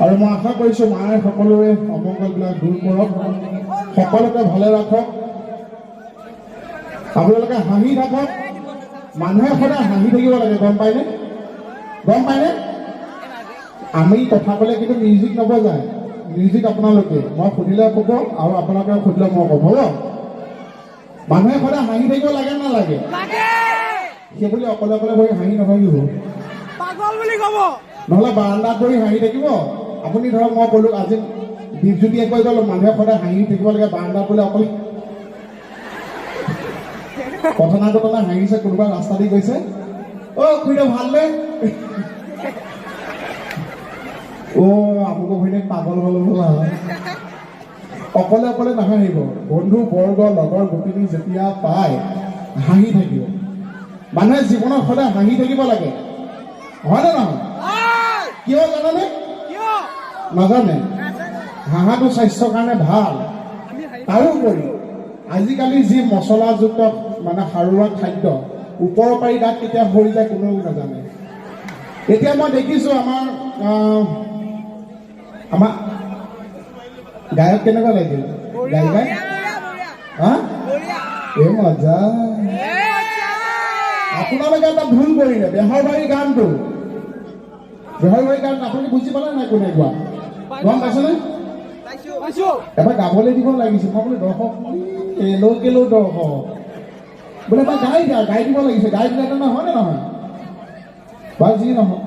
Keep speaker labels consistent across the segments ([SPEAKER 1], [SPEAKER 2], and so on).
[SPEAKER 1] আৰু মই আশা কৰিছোঁ মায়ে সকলোৰে অমংগলবিলাক দূৰ কৰক, সকলোকে ভালে ৰাখক, আপোনালোকে হাঁহি থাকক। মানুহে সদায় হাঁহি থাকিব লাগে, গম পায়নে? গম পায়নে? আমি কথা ক'লে কিন্তু মিউজিক নবজায়, মিউজিক আপোনালোকে। মই সুধিলে ক'ব আৰু আপোনালোকে সুধিলে মই ক'ম, হ'ব? মানুহে সদায় হাঁহি থাকিব লাগে নালাগে? সেই বুলি অকলে অকলে বহি হাঁহি নথাকিব, পাগল বুলি ক'ব। নহ'লে বাৰান্দাত বহি হাঁহি থাকিব। আপুনি ধৰক মই ক'লো আজি দীপজ্যোতিয়ে কৈ গ'ল মানুহে সদায় হাঁহি থাকিব লাগে, বাৰান্দাত বোলে অকলে ঘটনা হাঁহিছে, কোনোবা ৰাস্তা দি গৈছে, অ' খুৰীদেউ ভালনে? অ' আমুক ভৈনীক পাগল হ'ল বোলা। অকলে অকলে নাহাঁহিব, বন্ধু বৰ্গ লগৰ গোপিনী যেতিয়া পায় হাঁহি থাকিব। মানুহে জীৱনত সদায় হাঁহি থাকিব লাগে, হয়নে নহয়? কিয় জানেনে? নাজানে? হাঁহাটো স্বাস্থ্যৰ কাৰণে ভাল। তাৰোপৰি আজিকালি যি মছলাযুক্ত মানে সাৰুৱা খাদ্য, ওপৰৰ পাৰি দাঁত কেতিয়া সৰি যায় কোনেও নাজানে। এতিয়া মই দেখিছোঁ আমাৰ গায়ক কেনেকুৱা লাগিল? গায়িকা এই মজা। আপোনালোকে এটা ভুল কৰিলে, বেহৰবাৰী গানটো, বেহৰবাৰী গান আপুনি বুজি পালে নাই? কোনে গোৱা গম পাইছেনে? এবাৰ গাবলৈ দিব লাগিছিল। মই বোলে দৰ্শক কেলো দৰ্শক বোলে এবাৰ গাই দিব লাগিছে, গাই দিলে নহয় নে নহয়? বা যি নহয়,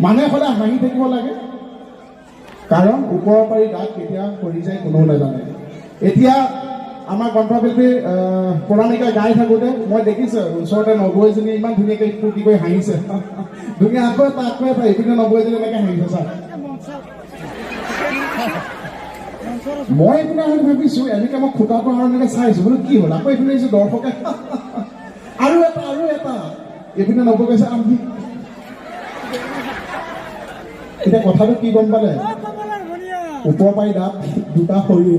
[SPEAKER 1] মানুহে সদায় হাঁহি থাকিব লাগে, কাৰণ ওপৰৰ পাৰি দাঁত কেতিয়া সৰি যায় কোনেও নাজানে। এতিয়া আমাৰ কণ্ঠশিল্পী প্ৰণামিকা গাই থাকোঁতে মই দেখিছোঁ ওচৰতে নবৌজনী ইমান ধুনীয়াকৈ ফূৰ্তি কৰি হাঁহিছে, ধুনীয়া আকৌ এটা এইপিনে নবৌজনী এনেকৈ হাঁহিছে। ছাৰ মই এইপিনে আহি ভাবিছোঁ এনেকৈ মই খুটাটো আৰু এনেকৈ চাইছোঁ, বোলো কি হ'ল? আকৌ এইপিনে আহিছোঁ দৰ্শকে আৰু এটা এইপিনে নবৌ কৈছে আমি। এতিয়া কথাটো কি গম পালে? ওপৰ পাৰি দাঁত দুটা সৰি।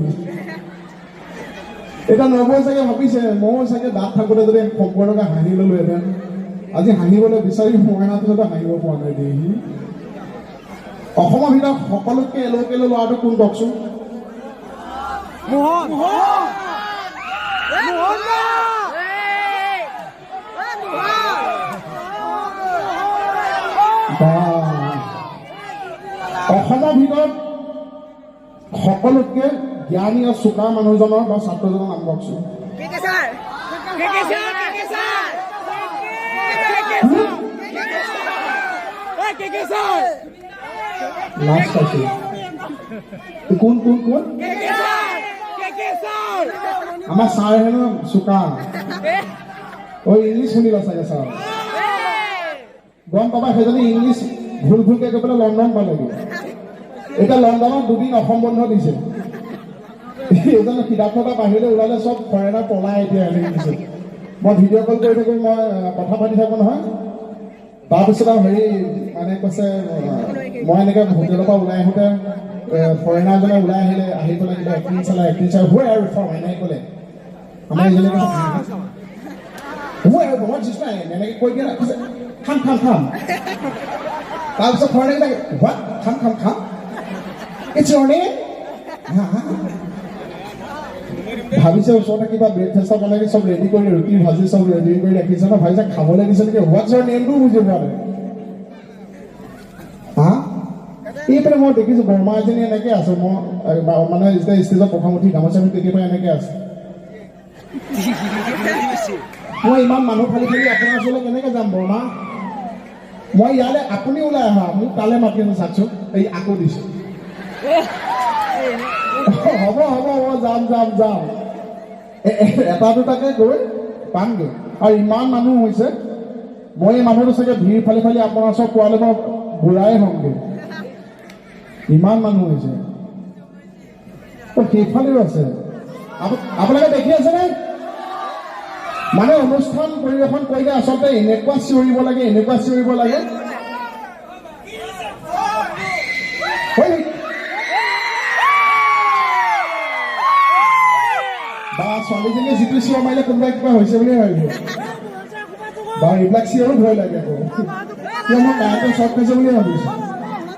[SPEAKER 1] এতিয়া নবৌ চাগে ভাবিছে ময়ো চাগে দাঁত থাকোঁতে যদি সম্পূৰ্ণকৈ হাঁহি ল'লোহেঁতেন, আজি হাঁহিবলৈ বিচাৰি মই পিছতে হাঁহিব পৰা নাই দেই। অসমৰ ভিতৰত সকলোতকৈ এলো ল'ৰাটো কোন কওকচোন? অসমৰ ভিতৰত সকলোতকৈ জ্ঞানী আৰু চোকা মানুহজনৰ বা ছাত্ৰজনৰ নাম কওকচোন? লাজ পাইছো। কোন আমাৰ ছাৰ হেনো চোকা। ইংলিছ শুনিলা চাগে ছাৰ? গম পাবা সেইজনী ইংলিছ ভুলকৈ গৈ পেলাই লণ্ডন পালেগৈ। এতিয়া লণ্ডনত 2 দিন অসম বন্ধ দিছে। এইজনে কিতাপখনৰ বাহিৰলৈ ওলালে চব ফৰেনাৰ পলাই এতিয়া এনেকৈ দিছে। মই ভিডিঅ' কল কৰি থাকোঁ, মই কথা পাতি থাকোঁ নহয়। তাৰপিছত আৰু হেৰি মানে কৈছে মই এনেকৈ হোটেলৰ পৰা ওলাই আহোঁতে ফৰেনাৰজনে ওলাই আহি পেলাই কিবা এক্টিং চাই হয় আৰু এনেকৈ ক'লে আমাৰ এইজনে হয় আৰু বহুত চেষ্টা এনেকৈ কৈ দিয়া কৈছে খাম। তাৰপিছত ফৰেনাৰবিলাক হোৱাট খাম ইটছ ইয়ৰ নেম। ভাবিছে ওচৰতে কিবা ব্ৰেকফাষ্ট বনাই চব ৰেডি কৰি ৰুটি ভাজি চব ৰেডি কৰি ৰাখিছে ন, ভাবিছে খাবলৈ দিছে নেকি। হোৱাটছ ইয়ৰ নেমটো বুজি পোৱা নাই। এইপিনে মই দেখিছোঁ বৰমা এজনী এনেকৈ আছে, মই মানে যেতিয়া ষ্টেজত প্ৰথম উঠি গামোচা তেতিয়াৰ পৰা এনেকৈ আছে। মই ইমান মানুহ ফালি আপোনাৰ ওচৰলৈ কেনেকৈ যাম বৰমা? মই ইয়ালৈ আপুনি ওলাই আহা, মোক তালৈ মাতি আনো চাওকচোন। এই আকৌ দিছোঁ। হ'ব যাম। এটা দুটাকৈ গৈ পামগৈ। আৰু ইমান মানুহ হৈছে, মই এই মানুহটো চাগে ভিৰ ফালি আপোনাৰ ওচৰত পোৱালৈ মই বুঢ়াই হ'মগৈ। ইমান মানুহ হৈছে। সেইফালেও আছে, আপোনালোকে দেখি আছেনে? মানে অনুষ্ঠান পৰিৱেশন কৰিলে আচলতে এনেকুৱা চিঞৰিব লাগে। বা ছোৱালীজনীয়ে যিটো চিঞৰ মাৰিলে কোনোবাই কিবা হৈছে বুলি ভাবিব। বা এইবিলাক চিঞৰো ভয় লাগে আকৌ, কিয় মই গায়কে চখ খাইছে বুলি ভাবিছোঁ।